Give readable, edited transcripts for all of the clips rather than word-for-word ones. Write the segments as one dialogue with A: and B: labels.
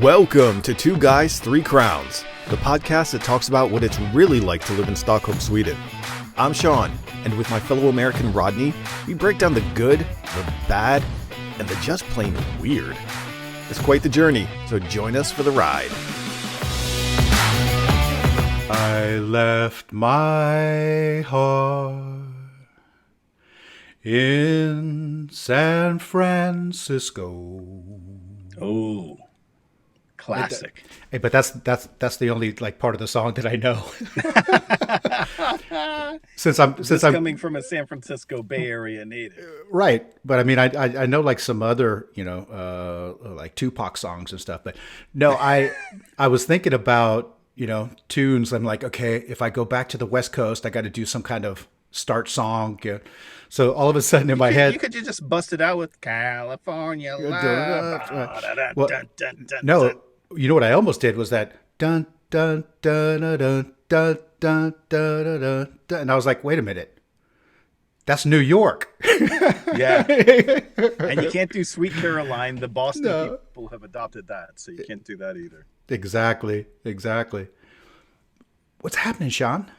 A: Welcome to Two Guys, Three Crowns, the podcast that talks about what it's really like to live in Stockholm, Sweden. I'm Sean, and with my fellow American Rodney, we break down the good, the bad, and the just plain weird. It's quite the journey, so join us for the ride.
B: I left my heart in San Francisco.
C: Oh, classic.
B: Hey, but that's the only part of the song that I know. since I'm
C: coming from a San Francisco Bay Area native,
B: right? But I mean, I know some other like Tupac songs and stuff. But no, I was thinking about tunes. I'm like, okay, if I go back to the West Coast, I got to do some kind of start song. So all of a sudden in my head,
C: you could just bust it out with California Love.
B: Well, no, you know what I almost did was that dun dun dun dun dun dun dun dun dun, and I was like, wait a minute, that's New York.
C: Yeah, and you can't do Sweet Caroline. The Boston people have adopted that, so you can't do that either.
B: Exactly. What's happening, Sean?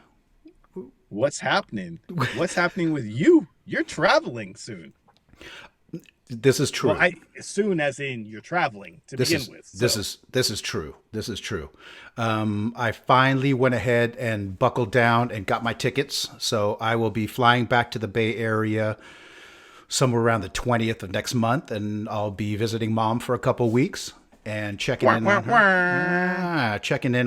C: What's happening? What's happening with you? You're traveling soon.
B: This is true.
C: Well, soon as in you're traveling to begin with. So.
B: This is true. I finally went ahead and buckled down and got my tickets. So I will be flying back to the Bay Area somewhere around the 20th of next month, and I'll be visiting Mom for a couple weeks and checking in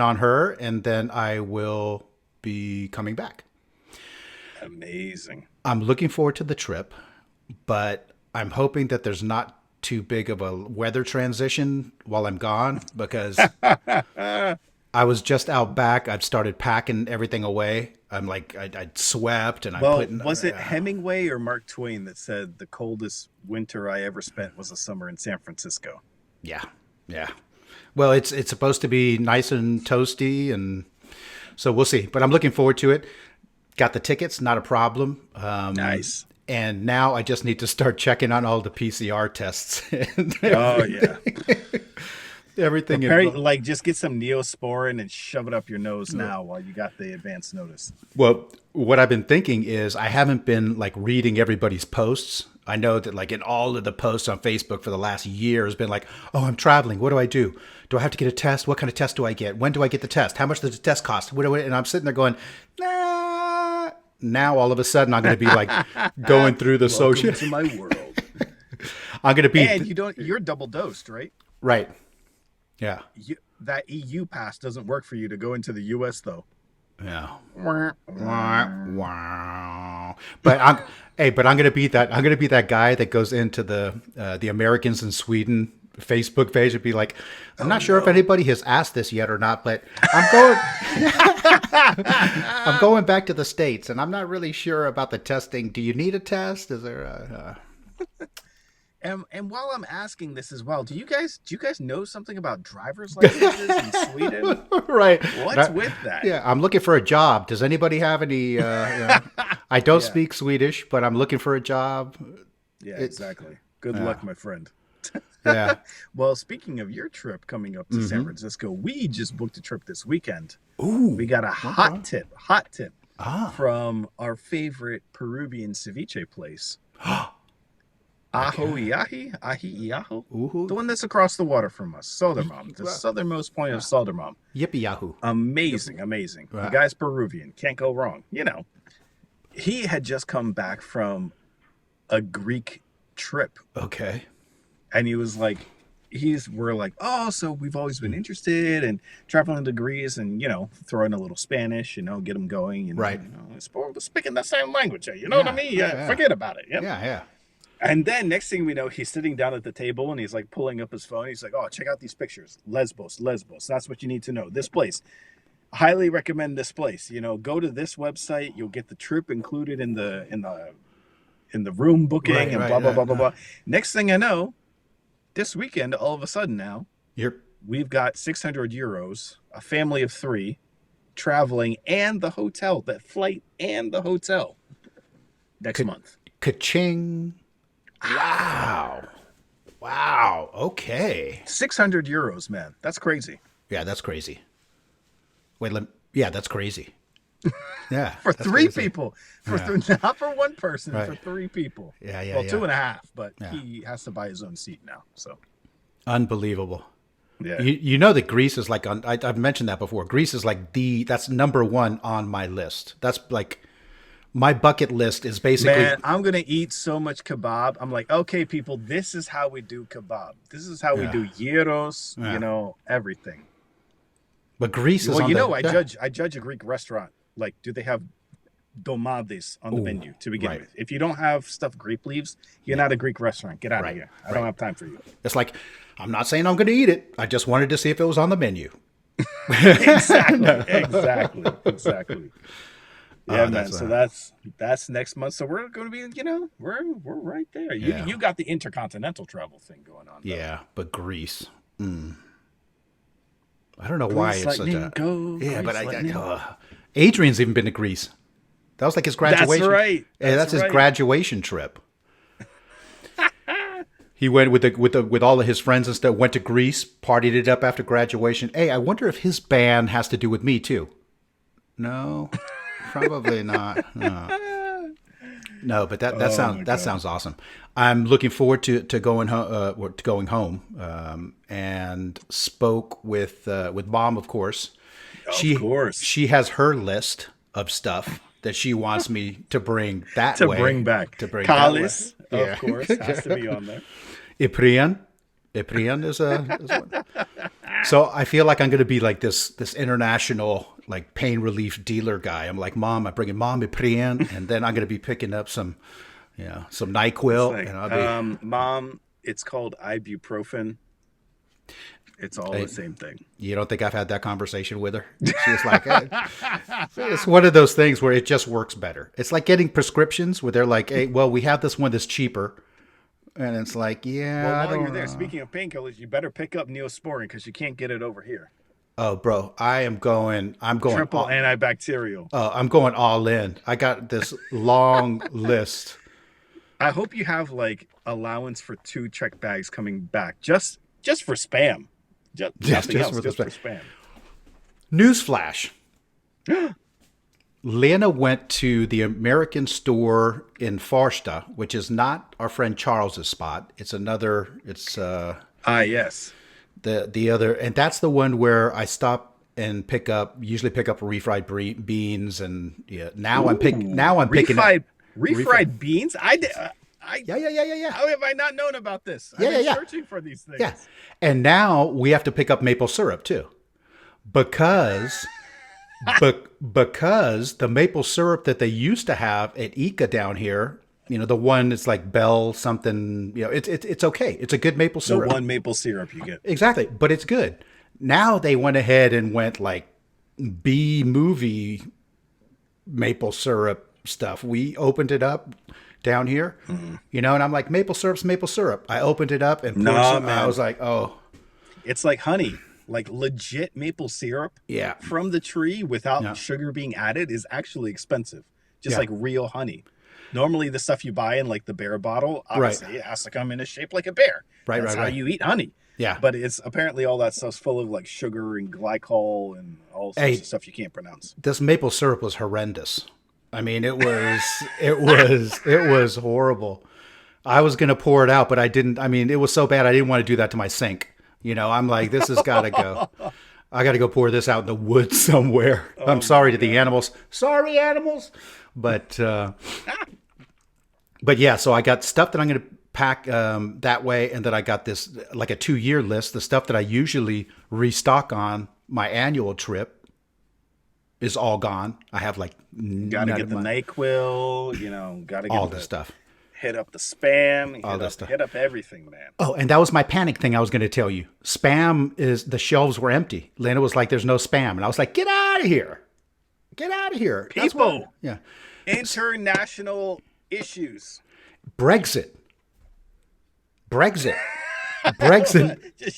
B: on her, and then I will be coming back.
C: Amazing.
B: I'm looking forward to the trip, but I'm hoping that there's not too big of a weather transition while I'm gone, because I was just out back. I've started packing everything away. I'm like, I swept and
C: was it Hemingway or Mark Twain that said the coldest winter I ever spent was a summer in San Francisco?
B: Yeah. Well, it's supposed to be nice and toasty, and so we'll see. But I'm looking forward to it. Got the tickets, not a problem.
C: Nice.
B: And now I just need to start checking on all the PCR tests.
C: Oh, yeah.
B: Everything.
C: Just get some Neosporin and shove it up your nose now while you got the advance notice.
B: Well, what I've been thinking is I haven't been reading everybody's posts. I know that in all of the posts on Facebook for the last year has been like, oh, I'm traveling. What do I do? Do I have to get a test? What kind of test do I get? When do I get the test? How much does the test cost? And I'm sitting there going, nah. Now all of a sudden I'm going to be going through the social.
C: Welcome to my world.
B: I'm going to be.
C: And you're double dosed, right?
B: Right. Yeah.
C: That EU pass doesn't work for you to go into the US though.
B: Yeah. But I'm going to be that. I'm going to be that guy that goes into the Americans in Sweden Facebook page and be like, I'm not sure if anybody has asked this yet or not, but I'm going back to the States, and I'm not really sure about the testing. Do you need a test? Is there a
C: And while I'm asking this as well, do you guys know something about driver's licenses in Sweden?
B: Right.
C: What's with that?
B: Yeah, I'm looking for a job. Does anybody have any? I don't speak Swedish, but I'm looking for a job.
C: Yeah, exactly. Good luck, my friend.
B: Yeah.
C: Well, speaking of your trip coming up to San Francisco, we just booked a trip this weekend.
B: Ooh.
C: We got a hot tip from our favorite Peruvian ceviche place. Ahi-Iaho? The one that's across the water from us. Sodermalm. The southernmost point of Sodermalm.
B: Yippee Yahoo.
C: Amazing.
B: Wow.
C: The guy's Peruvian. Can't go wrong. He had just come back from a Greek trip.
B: Okay.
C: And he was like, we're like, oh, so we've always been interested in traveling to Greece and, throw in a little Spanish, get them going.
B: Right.
C: Speaking the same language, you know what I mean? Yeah. Forget about it. Yep.
B: Yeah.
C: And then next thing we know, he's sitting down at the table and he's pulling up his phone. He's like, oh, check out these pictures. Lesbos. That's what you need to know. This place. Highly recommend this place. Go to this website. You'll get the trip included in the room booking blah, blah, blah. Next thing I know, this weekend, all of a sudden now, we've got 600 euros, a family of 3, traveling and the hotel, that flight and the hotel next month.
B: Ka-ching. Wow. Wow. Okay.
C: 600 euros, man. That's crazy.
B: Yeah, that's crazy. Wait, yeah, that's crazy. Yeah.
C: For
B: that's
C: three
B: crazy.
C: people.
B: Yeah.
C: Not for one person,
B: Right.
C: for three people.
B: Yeah, yeah,
C: Well,
B: yeah.
C: 2.5, but
B: Yeah.
C: he has to buy his own seat now. So,
B: Unbelievable.
C: yeah.
B: You know that Greece is like I've mentioned that before. Greece is like that's number one on my list. That's like my bucket list is basically.
C: Man, I'm going to eat so much kebab. I'm like, okay, people, this is how we do kebab. This is how we
B: Yeah.
C: do gyros,
B: Yeah.
C: everything.
B: But Greece is
C: Well,
B: on
C: I judge a Greek restaurant. Like, do they have domades on the menu to begin
B: right.
C: with? If you don't have stuffed grape leaves, you're not a Greek restaurant. Get out
B: Right,
C: of here. I don't have time for you.
B: It's like I'm not saying I'm going to eat it. I just wanted to see if it was on the menu.
C: Exactly. Yeah, man. So that's next month. So we're going to be, we're right there.
B: Yeah.
C: You got the intercontinental travel thing going on. Though.
B: Yeah, but Greece. I don't know why
C: Grease
B: it's such
C: lightning,
B: a.
C: go,
B: Yeah, but
C: Grease lightning.
B: Adrian's even been to Greece. That was like his graduation.
C: That's right.
B: Yeah, that's his graduation trip. He went with all of his friends and stuff. Went to Greece, partied it up after graduation. Hey, I wonder if his band has to do with me too. No, probably not. No, but that sounds awesome. I'm looking forward to going home. And spoke with Mom, of course.
C: Of course.
B: She has her list of stuff that she wants me to bring that way.
C: Bring back.
B: To bring
C: Kalis,
B: that way.
C: of course, has to be on there.
B: Iprian is one. So I feel like I'm going to be like this international like pain relief dealer guy. I'm like, Mom, I'm bringing Mom Iprian, and then I'm going to be picking up some NyQuil.
C: Like,
B: and I'll be,
C: Mom, it's called ibuprofen. It's all the same thing.
B: You don't think I've had that conversation with her? She was like, it's one of those things where it just works better. It's like getting prescriptions where they're like, hey, well, we have this one that's cheaper. And it's like, yeah.
C: Well, while you're there, speaking of painkillers, you better pick up Neosporin because you can't get it over here.
B: Oh, bro, I'm going
C: Triple antibacterial.
B: Oh, I'm going all in. I got this long list.
C: I hope you have like allowance for 2 check bags coming back just for spam. Just for spam.
B: Newsflash. Lena went to the American store in Farsta, which is not our friend Charles's spot. It's another. It's
C: yes.
B: The other, and that's the one where I stop and usually pick up refried beans, and yeah. Now I'm picking
C: refried beans. Yeah. How have I not known about this? I've been searching for these things.
B: Yeah, and now we have to pick up maple syrup too, because the maple syrup that they used to have at Ica down here, the one that's like Bell something, it's okay. It's a good maple syrup.
C: The one maple syrup you get.
B: Exactly, but it's good. Now they went ahead and went like B movie maple syrup stuff. We opened it up down here, and I'm like, maple syrup's maple syrup. I opened it up and poured some. I was like, oh.
C: It's like honey. Like legit maple syrup from the tree without sugar being added is actually expensive. Just like real honey. Normally the stuff you buy in like the bear bottle, obviously it has to come in a shape like a bear. That's how you eat honey.
B: Yeah.
C: But it's apparently all that stuff's full of like sugar and glycol and all sorts of stuff you can't pronounce.
B: This maple syrup was horrendous. I mean, it was horrible. I was going to pour it out, but I didn't. I mean, it was so bad I didn't want to do that to my sink. I'm like, this has got to go. I got to go pour this out in the woods somewhere. I'm sorry to the animals. Sorry, animals. But yeah, so I got stuff that I'm going to pack that way. And then I got this like a 2-year list. The stuff that I usually restock on my annual trip is all gone. I have like
C: got to get the NyQuil, got to get
B: all the stuff.
C: Hit up the spam, hit up everything, man.
B: Oh, and that was my panic thing I was going to tell you. Spam the shelves were empty. Lena was like, there's no spam. And I was like, get out of here. Get out of here.
C: People.
B: Yeah.
C: International issues.
B: Brexit. Just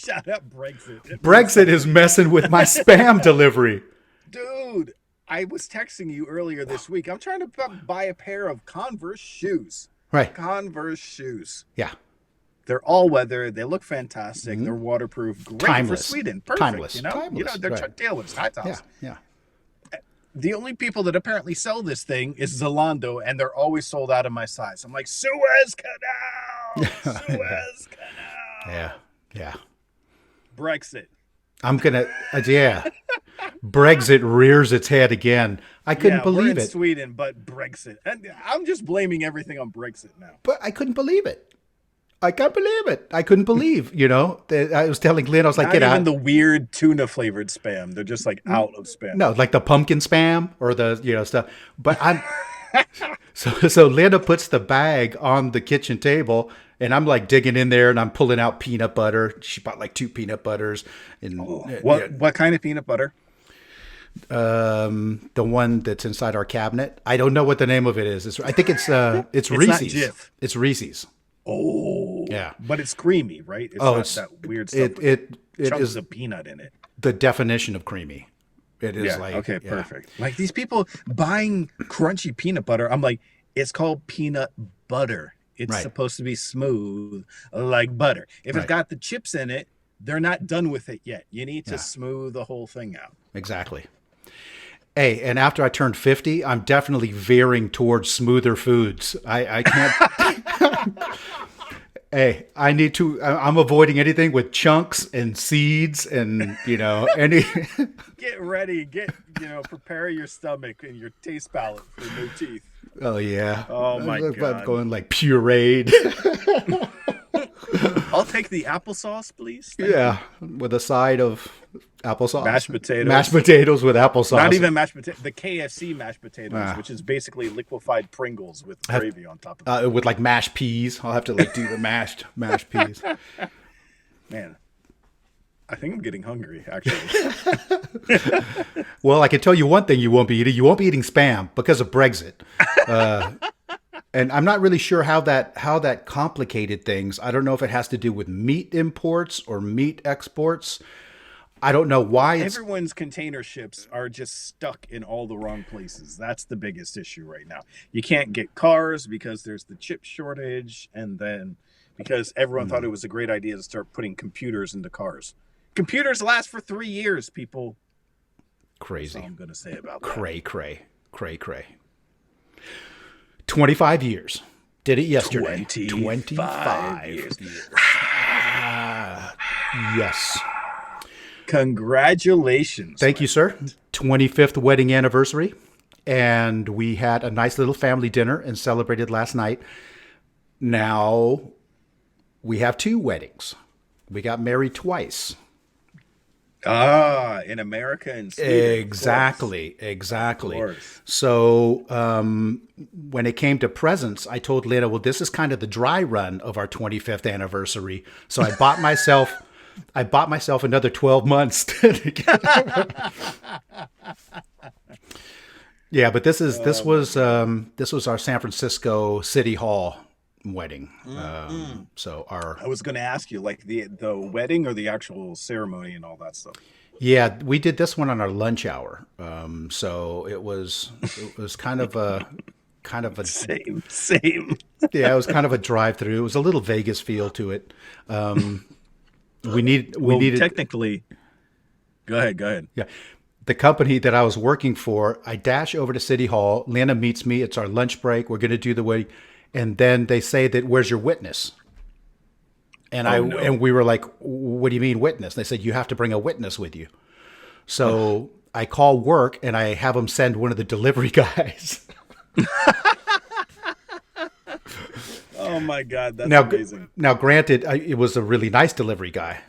C: shut up, Brexit.
B: Brexit is messing with my spam delivery.
C: Dude, I was texting you earlier this week. I'm trying to buy a pair of Converse shoes.
B: Right.
C: Converse shoes.
B: Yeah.
C: They're all weather. They look fantastic. They're waterproof. Great
B: Timeless.
C: for Sweden. Perfect.
B: Timeless.
C: You know,
B: Timeless.
C: they're
B: Right.
C: Chuck Taylors. High tops.
B: Yeah.
C: The only people that apparently sell this thing is Zalando, and they're always sold out of my size. I'm like, Suez Canal, Suez Canal.
B: Yeah.
C: Brexit.
B: I'm gonna. Brexit rears its head again. I couldn't
C: we're
B: believe
C: in
B: it.
C: Sweden, but Brexit. And I'm just blaming everything on Brexit now.
B: But I couldn't believe it. I can't believe it. I couldn't believe, I was telling Lynn, I was like,
C: Not
B: get
C: even
B: out.
C: the weird tuna flavored spam. They're just like out of spam.
B: No, like the pumpkin spam or the, stuff. But I'm, so Linda puts the bag on the kitchen table and I'm like digging in there and I'm pulling out peanut butter. She bought like 2 peanut butters. And
C: What kind of peanut butter?
B: the one that's inside our cabinet. I don't know what the name of it is. I think it's
C: It's
B: Reese's.
C: not Jif.
B: It's Reese's.
C: Oh,
B: Yeah.
C: But it's creamy, right? It's not that weird stuff.
B: It
C: Chunks
B: is
C: of peanut in it.
B: the definition of creamy. It is
C: Perfect. Like these people buying crunchy peanut butter. I'm like, it's called peanut butter. It's
B: Right.
C: supposed to be smooth like butter. If
B: Right.
C: it's got the chips in it, they're not done with it yet. You need to smooth the whole thing out.
B: Exactly. Hey, and after I turned 50, I'm definitely veering towards smoother foods. I can't. Hey, I'm avoiding anything with chunks and seeds and, any.
C: Get ready. Prepare your stomach and your taste palate for new teeth.
B: Oh, yeah.
C: Oh, my
B: I'm
C: God.
B: going like pureed.
C: I'll take the applesauce, please.
B: Yeah, with a side of applesauce.
C: Mashed potatoes.
B: Mashed potatoes with applesauce.
C: Not even mashed potatoes. The KFC mashed potatoes, which is basically liquefied Pringles with gravy on top of it.
B: with like mashed peas. I'll have to like do the mashed peas.
C: Man, I think I'm getting hungry, actually.
B: Well, I can tell you one thing you won't be eating. You won't be eating Spam because of Brexit. And I'm not really sure how that complicated things. I don't know if it has to do with meat imports or meat exports. I don't know why
C: Everyone's container ships are just stuck in all the wrong places. That's the biggest issue right now. You can't get cars because there's the chip shortage, and then because everyone thought it was a great idea to start putting computers into cars. Computers last for 3 years, people.
B: crazy.
C: That's all I'm going to say about that.
B: Cray. 25 years. Did it yesterday.
C: 25 years.
B: Yes.
C: Congratulations.
B: Thank you, sir. 25th wedding anniversary. And we had a nice little family dinner and celebrated last night. Now we have 2 weddings. We got married twice.
C: In America and Sweden.
B: Exactly.
C: Of course.
B: So when it came to presents, I told Lena, well, this is kind of the dry run of our 25th anniversary. So I bought myself another 12 months. Yeah, but this was our San Francisco City Hall wedding. So
C: I was going to ask you, like the wedding or the actual ceremony and all that stuff.
B: Yeah, we did this one on our lunch hour. So it was kind of a
C: Same.
B: yeah, it was kind of a drive through. It was a little Vegas feel to it. We needed
C: technically. Go ahead.
B: Yeah. The company that I was working for, I dash over to City Hall. Lana meets me. It's our lunch break. We're going to do the wedding. And then they say that, where's your witness? And and we were like, what do you mean witness? They said, you have to bring a witness with you. So I call work and I have them send one of the delivery guys.
C: Oh my God, that's amazing.
B: Now, granted, it was a really nice delivery guy.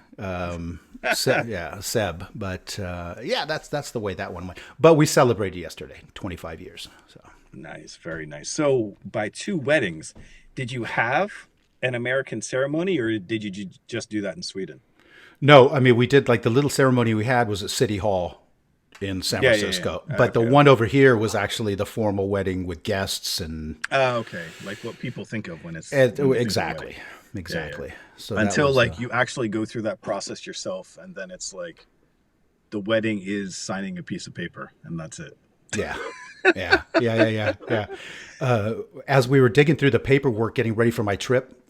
B: Seb. But that's the way that one went. But we celebrated yesterday, 25 years. So
C: nice, very nice. So by 2 weddings, did you have an American ceremony, or did you just do that in Sweden?
B: No, I mean, we did like the little ceremony we had was at City Hall in San Francisco.
C: Yeah.
B: But the one over here was actually the formal wedding with guests and.
C: Oh, okay. Like what people think of when it's
B: exactly.
C: Yeah.
B: So
C: until you actually go through that process yourself, and then it's like the wedding is signing a piece of paper, and that's it.
B: Yeah. Yeah. As we were digging through the paperwork, getting ready for my trip,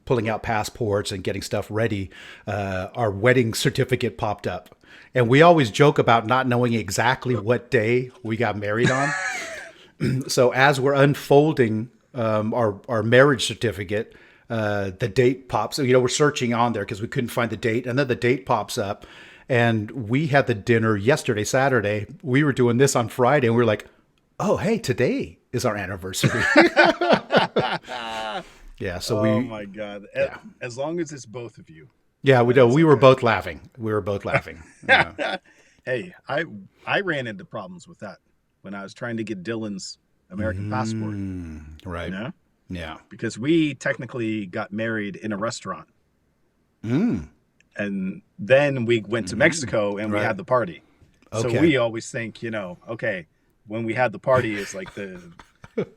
B: pulling out passports and getting stuff ready, our wedding certificate popped up. And we always joke about not knowing exactly what day we got married on. So as we're unfolding our marriage certificate, the date pops. We're searching on there because we couldn't find the date. And then the date pops up. And we had the dinner yesterday, Saturday. We were doing this on Friday. And we were like, oh, hey, today is our anniversary. Yeah. So
C: oh my God.
B: Yeah.
C: As long as it's both of you.
B: Yeah, we know. We were both laughing. Yeah.
C: Hey, I ran into problems with that when I was trying to get Dylan's American passport.
B: Right.
C: You know?
B: Yeah.
C: Because we technically got married in a restaurant. And then we went to Mexico and we had the party.
B: Okay.
C: So we always think, okay, when we had the party is like the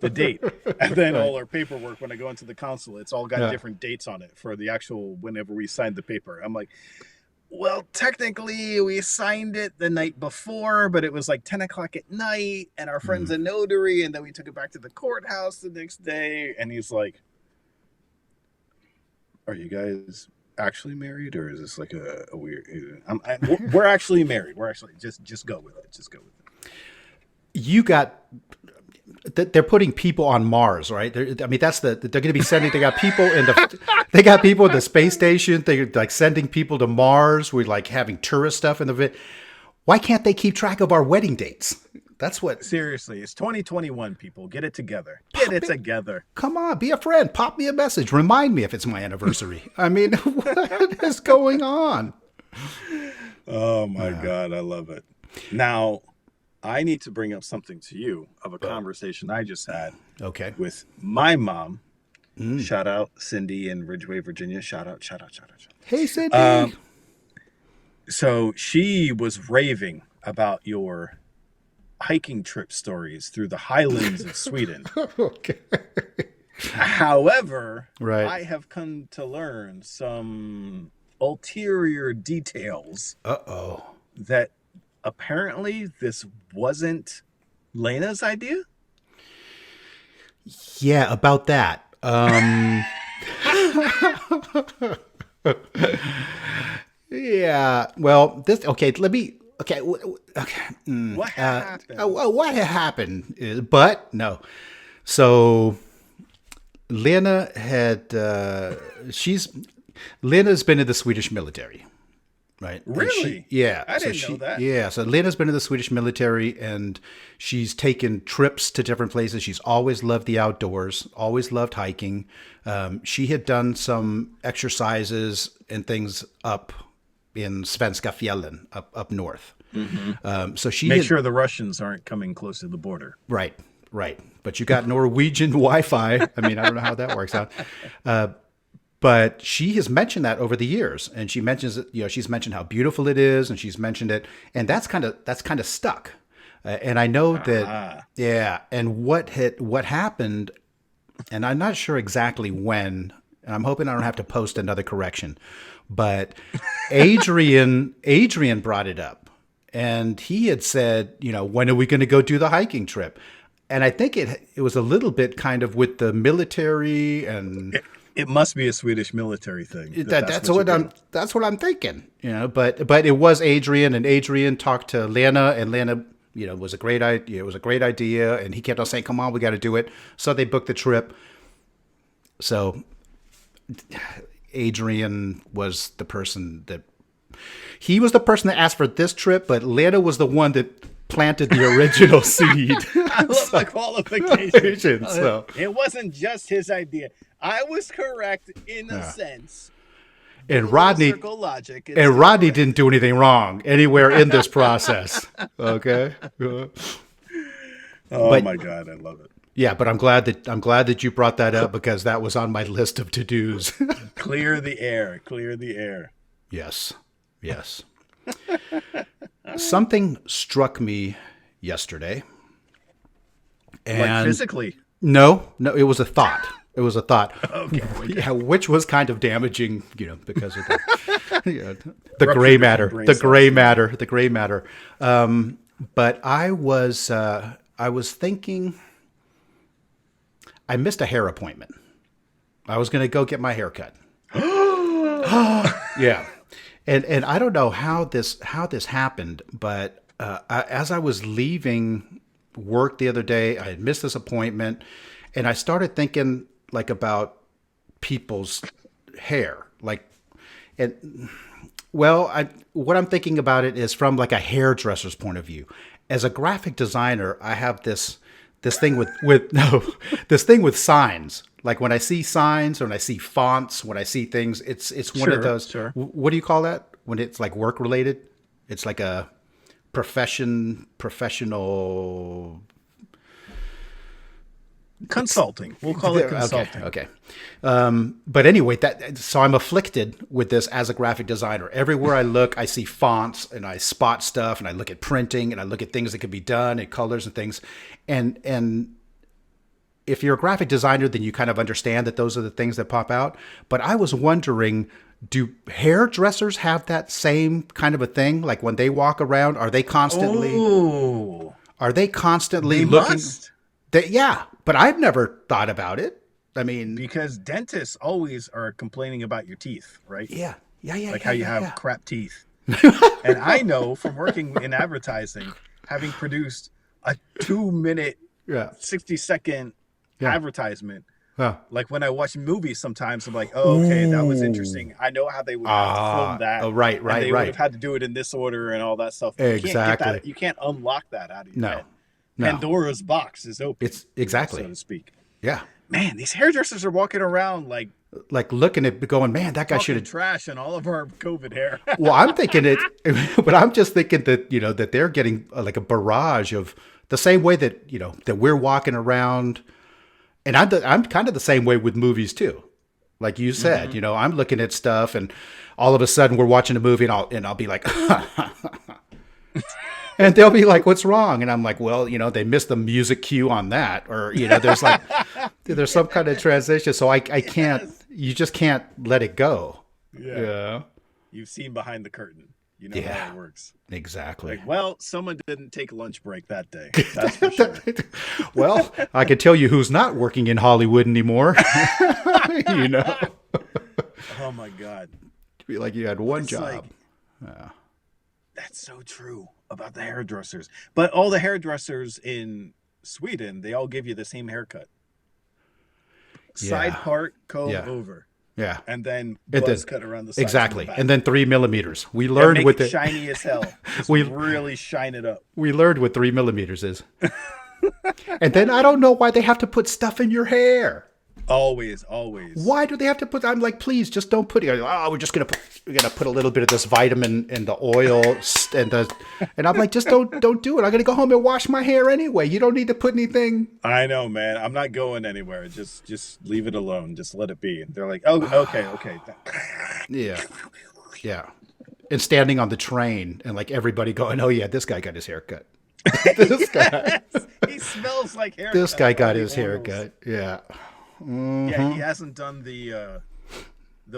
C: date. And then all our paperwork, when I go into the consulate, it's all got different dates on it for the actual whenever we signed the paper. I'm like, well, technically we signed it the night before, but it was like 10 o'clock at night and our friend's a notary. And then we took it back to the courthouse the next day. And he's like, are you guys actually married, or is this like a weird? We're actually married. We're actually just go with it. Just go with it.
B: You got. They're putting people on Mars, right? They're going to be sending. They got people in the space station. They're like sending people to Mars. We're like having tourist stuff in the. Why can't they keep track of our wedding dates? That's what.
C: Seriously, it's 2021. People, get it together. Get it together.
B: Come on, be a friend. Pop me a message. Remind me if it's my anniversary. I mean, what is going on?
C: Oh my God, I love it. Now, I need to bring up something to you of a conversation I just had.
B: Okay.
C: With my mom. Shout out Cindy in Ridgeway, Virginia. Shout out.
B: Hey, Cindy.
C: So she was raving about your hiking trip stories through the highlands of Sweden.
B: Okay.
C: However,
B: right.
C: I have come to learn some ulterior details. That apparently this wasn't Lena's idea.
B: Yeah, about that. Yeah. Well,
C: What happened?
B: What happened? But no. So Lena Lena's been in the Swedish military, right?
C: Really? I didn't know that.
B: Yeah. So Lena's been in the Swedish military and she's taken trips to different places. She's always loved the outdoors, always loved hiking. She had done some exercises and things up in Svenska Fjällen, up north. So she
C: make sure the Russians aren't coming close to the border.
B: Right. But you got Norwegian Wi-Fi. I mean, I don't know how that works out. But she has mentioned that over the years, and she mentions it. She's mentioned how beautiful it is, and she's mentioned it, and that's kind of stuck. And I know that, And what happened, and I'm not sure exactly when. And I'm hoping I don't have to post another correction, but Adrian brought it up. And he had said, when are we going to go do the hiking trip? And I think it was a little bit kind of with the military, and
C: it must be a Swedish military thing.
B: That's what I'm thinking. But it was Adrian, and Adrian talked to Lena, and Lena, was a great idea. It was a great idea, and he kept on saying, "Come on, we got to do it." So they booked the trip. So Adrian was the person that. He was the person that asked for this trip, but Lena was the one that planted the original seed.
C: I love the qualification.
B: So.
C: It wasn't just his idea. I was correct in a sense.
B: And Rodney didn't do anything wrong anywhere in this process. Okay.
C: My God, I love it.
B: Yeah, but I'm glad that you brought that up because that was on my list of to-dos.
C: Clear the air.
B: Yes. Something struck me yesterday. And
C: like physically?
B: No, it was a thought.
C: Okay.
B: Yeah, which was kind of damaging, because of the gray matter. The gray matter. But I was I was thinking I missed a hair appointment. I was going to go get my hair cut. Yeah. And I don't know how this happened, but as I was leaving work the other day, I had missed this appointment, and I started thinking like about people's hair, like, and well, what I'm thinking about it is from like a hairdresser's point of view. As a graphic designer, I have this thing with no, this thing with signs. Like when I see signs or when I see fonts, when I see things, it's one of those.
C: Sure.
B: What do you call that when it's like work related? It's like a professional
C: Consulting. We'll call it consulting.
B: Okay. But anyway, so I'm afflicted with this as a graphic designer. Everywhere I look, I see fonts and I spot stuff and I look at printing and I look at things that can be done and colors and things. And if you're a graphic designer, then you kind of understand that those are the things that pop out. But I was wondering, do hairdressers have that same kind of a thing? Like when they walk around, are they constantly
C: They
B: looking?
C: must.
B: Yeah, but I've never thought about it. I mean,
C: Because dentists always are complaining about your teeth, right?
B: yeah.
C: Like how you have crap teeth. And I know from working in advertising, having produced a 2-minute, 60-second advertisement.
B: Huh.
C: Like when I watch movies, sometimes I'm like, "Oh, okay, that was interesting. I know how they would have to film that.
B: Oh, right.
C: And they would have had to do it in this order and all that stuff.
B: Exactly.
C: You can't unlock that out of your head.
B: No.
C: Pandora's box is open.
B: It's exactly
C: so to speak.
B: Yeah.
C: Man, these hairdressers are walking around like
B: looking at going, man, that guy should have
C: trash on all of our COVID hair.
B: Well, I'm thinking it, but I'm just thinking that, that they're getting like a barrage of the same way that, that we're walking around. And I'm kind of the same way with movies too. Like you said, I'm looking at stuff and all of a sudden we're watching a movie and I'll be like, and they'll be like, what's wrong? And I'm like, well, they missed the music cue on that. Or, there's like, there's some kind of transition. So I can't, you just can't let it go. Yeah.
C: You've seen behind the curtain. You know how it works.
B: Exactly.
C: Like, well, someone didn't take a lunch break that day. That's for sure.
B: Well, I can tell you who's not working in Hollywood anymore.
C: Oh my God.
B: Be like you had one
C: It's
B: job.
C: That's so true about the hairdressers. But all the hairdressers in Sweden, they all give you the same haircut. Side part, comb over.
B: Yeah.
C: And then buzz cut around the sides.
B: Exactly. And then 3 millimeters. We learned with
C: it shiny as hell. We really shine it up.
B: We learned what 3 millimeters is. And then I don't know why they have to put stuff in your hair.
C: Always.
B: Why do they have to put? I'm like, please, just don't put it. Oh, we're gonna put a little bit of this vitamin in the oil, and I'm like, just don't do it. I'm gonna go home and wash my hair anyway. You don't need to put anything.
C: I know, man. I'm not going anywhere. Just leave it alone. Just let it be. And they're like, oh, okay.
B: Yeah. And standing on the train and like everybody going, oh yeah, this guy got his haircut. This guy,
C: he smells like haircut.
B: This guy got his haircut. Yeah. Mm-hmm.
C: Yeah, he hasn't done the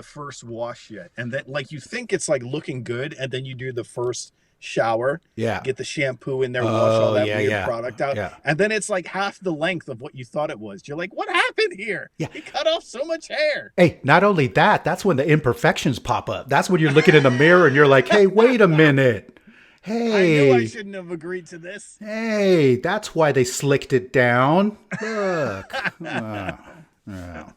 C: first wash yet, and then like you think it's like looking good, and then you do the first shower, get the shampoo in there, wash all that weird product out, and then it's like half the length of what you thought it was. You're like, what happened here? Yeah, he cut off so much hair.
B: Hey, not only that, that's when the imperfections pop up. That's when you're looking in the mirror and you're like, hey, wait a minute. Hey,
C: I knew I shouldn't have agreed to this.
B: Hey, that's why they slicked it down. Look.
C: And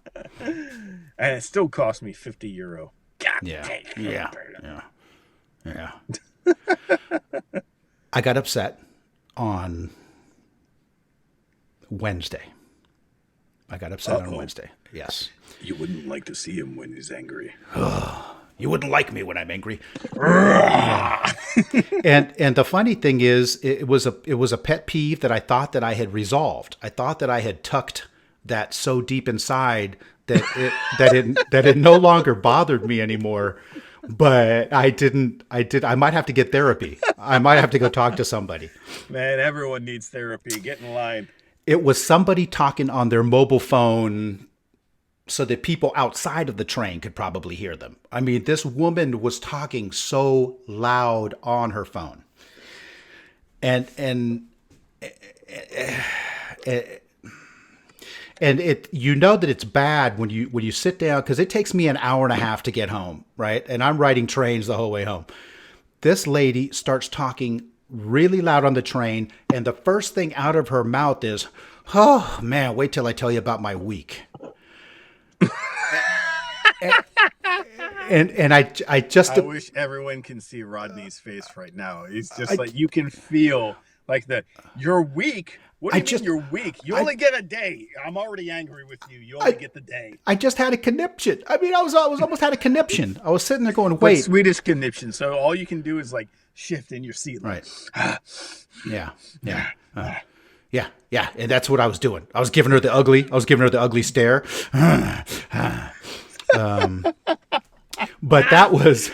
C: it still cost me €50. God
B: yeah. I got upset on Wednesday. Yes.
C: You wouldn't like to see him when he's angry.
B: You wouldn't like me when I'm angry. And the funny thing is, it was a pet peeve that I thought that I had resolved. I thought that I had tucked that so deep inside that it no longer bothered me anymore. But I didn't. I might have to get therapy. I might have to go talk to somebody.
C: Man, everyone needs therapy. Get in line.
B: It was somebody talking on their mobile phone so that people outside of the train could probably hear them. I mean, this woman was talking so loud on her phone. And And you know that it's bad when you sit down, because it takes me an hour and a half to get home, right? And I'm riding trains the whole way home. This lady starts talking really loud on the train, and the first thing out of her mouth is, "Oh man, wait till I tell you about my week." and I just
C: I wish everyone can see Rodney's face right now. He's just like, you can feel like your week. What do you mean you're weak? You only get a day. I'm already angry with you. You only get the day.
B: I just had a conniption. I mean, I was almost had a conniption. I was sitting there going, wait.
C: But Swedish conniption. So all you can do is like shift in your seat. Like,
B: right. Yeah. And that's what I was doing. I was giving her the ugly stare. But that was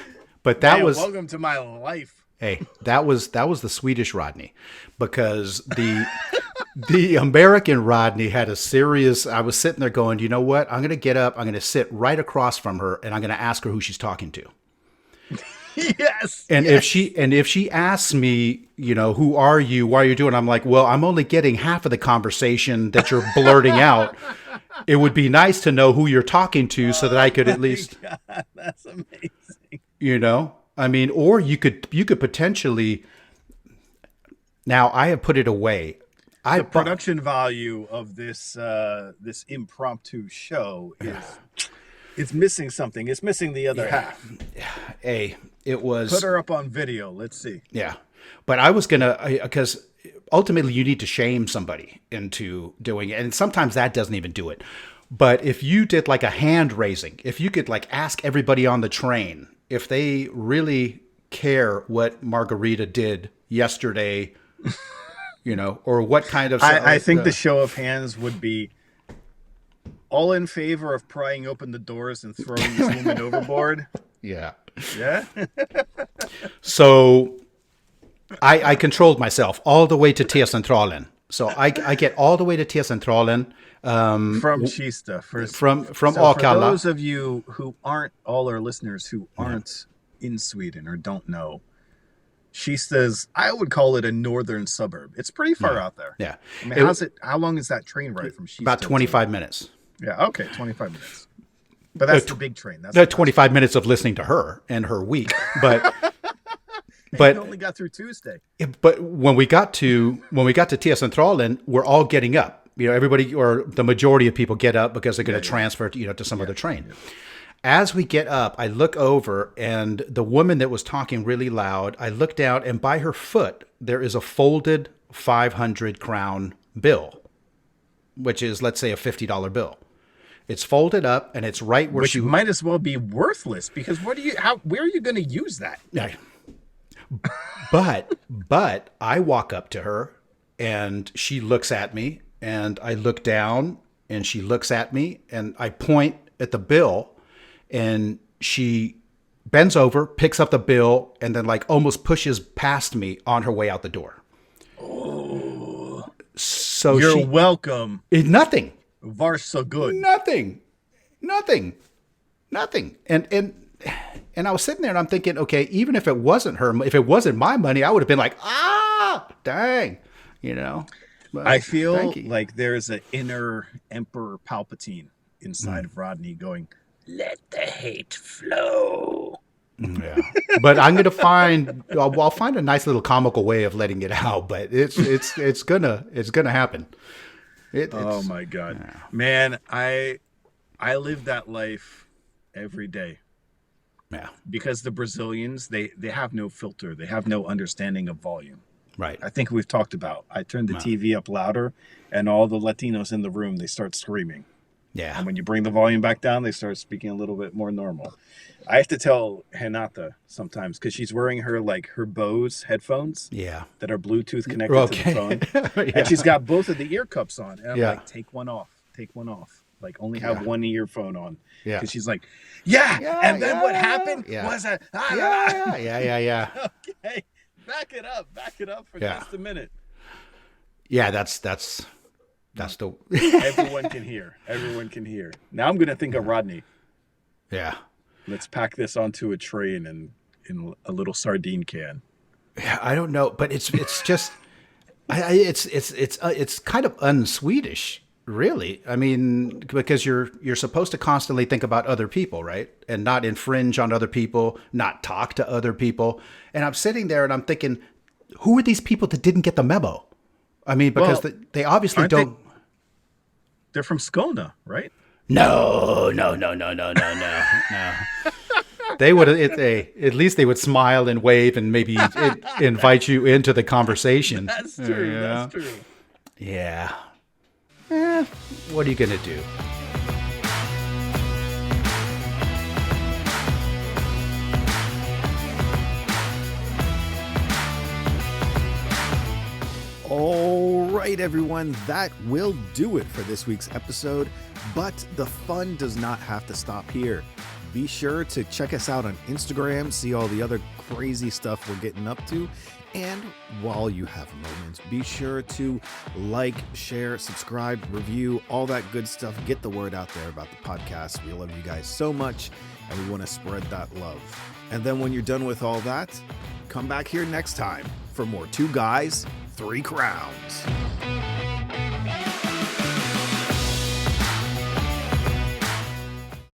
C: welcome to my life.
B: Hey, that was the Swedish Rodney, because the American Rodney had a serious. I was sitting there going, you know what? I'm going to get up. I'm going to sit right across from her, and I'm going to ask her who she's talking to.
C: Yes.
B: And if she asks me, you know, who are you? Why are you doing? I'm like, well, I'm only getting half of the conversation that you're blurting out. It would be nice to know who you're talking to, so that I could at least.
C: God, that's amazing.
B: You know. I mean, or you could potentially. Now I have put it away.
C: The production value of this this impromptu show it's missing something. It's missing the other half.
B: Hey, it was.
C: Put her up on video. Let's see.
B: Yeah, but I was gonna, because ultimately you need to shame somebody into doing it, and sometimes that doesn't even do it. But if you did like a hand raising, if you could like ask everybody on the train if they really care what Margarita did yesterday, you know, or what kind of...
C: I think the show of hands would be all in favor of prying open the doors and throwing this woman overboard.
B: Yeah.
C: Yeah?
B: So I controlled myself all the way to T-Centralen. So I get all the way to T-Centralen.
C: From Kista.
B: From
C: so
B: Akalla.
C: For those of you who aren't, all our listeners who aren't in Sweden or don't know, Kista's, I would call it a northern suburb. It's pretty far out there.
B: Yeah.
C: I mean, how long is that train ride from Kista?
B: About 25 minutes.
C: Yeah, okay, 25 minutes. But that's the big train. That's
B: 25 minutes of listening to her and her week. But
C: you only got through Tuesday.
B: But when we got to T-Centralen, we're all getting up. You know, everybody, or the majority of people, get up because they're going to transfer, to some other train. Yeah. As we get up, I look over, and the woman that was talking really loud, I look down, and by her foot, there is a folded 500 crown bill, which is, let's say, a $50 bill. It's folded up, and it's right where
C: Which might as well be worthless, because where are you going to use that?
B: Yeah. But I walk up to her, and she looks at me, and I look down, and she looks at me, and I point at the bill, and she bends over, picks up the bill, and then like almost pushes past me on her way out the door.
C: Oh.
B: So
C: you're welcome.
B: Nothing.
C: Var so good.
B: Nothing. And I was sitting there, and I'm thinking, okay, even if it wasn't her, if it wasn't my money, I would have been like, dang, you know. But
C: I feel like there's an inner Emperor Palpatine inside of Rodney going, let the hate flow.
B: Yeah, but I'm gonna I'll find a nice little comical way of letting it out. But it's gonna happen.
C: Oh my God, man! I live that life every day.
B: Yeah,
C: because the Brazilians they have no filter. They have no understanding of volume.
B: Right.
C: I think we've talked about. I turned the TV up louder, and all the Latinos in the room, they start screaming.
B: Yeah.
C: And when you bring the volume back down, they start speaking a little bit more normal. I have to tell Renata sometimes, because she's wearing her Bose headphones.
B: Yeah.
C: That are Bluetooth connected to the phone. And she's got both of the ear cups on. And I'm like, take one off. Like, only have one earphone on.
B: Yeah.
C: Because she's like, and then what happened was a...
B: Yeah.
C: Okay. Back it up for just a minute.
B: Yeah, that's the
C: Everyone can hear. Now I'm gonna think of Rodney.
B: Yeah.
C: Let's pack this onto a train and in a little sardine can.
B: Yeah, I don't know, but it's just It's kind of un-Swedish, really. I mean, because you're supposed to constantly think about other people, right? And not infringe on other people, not talk to other people. And I'm sitting there and I'm thinking, who are these people that didn't get the memo? I mean, because they obviously don't.
C: They're from Skåne, right?
B: No. They would at least they would smile and wave and maybe invite you into the conversation.
C: That's true. Yeah. That's true.
B: Yeah. What are you gonna do?
A: All right, everyone, that will do it for this week's episode, but the fun does not have to stop here. Be sure to check us out on Instagram, see all the other crazy stuff we're getting up to, and while you have a moment, be sure to like, share, subscribe, review, all that good stuff. Get the word out there about the podcast. We love you guys so much, and we want to spread that love. And then when you're done with all that, come back here next time for more Two Guys, Three Crowns.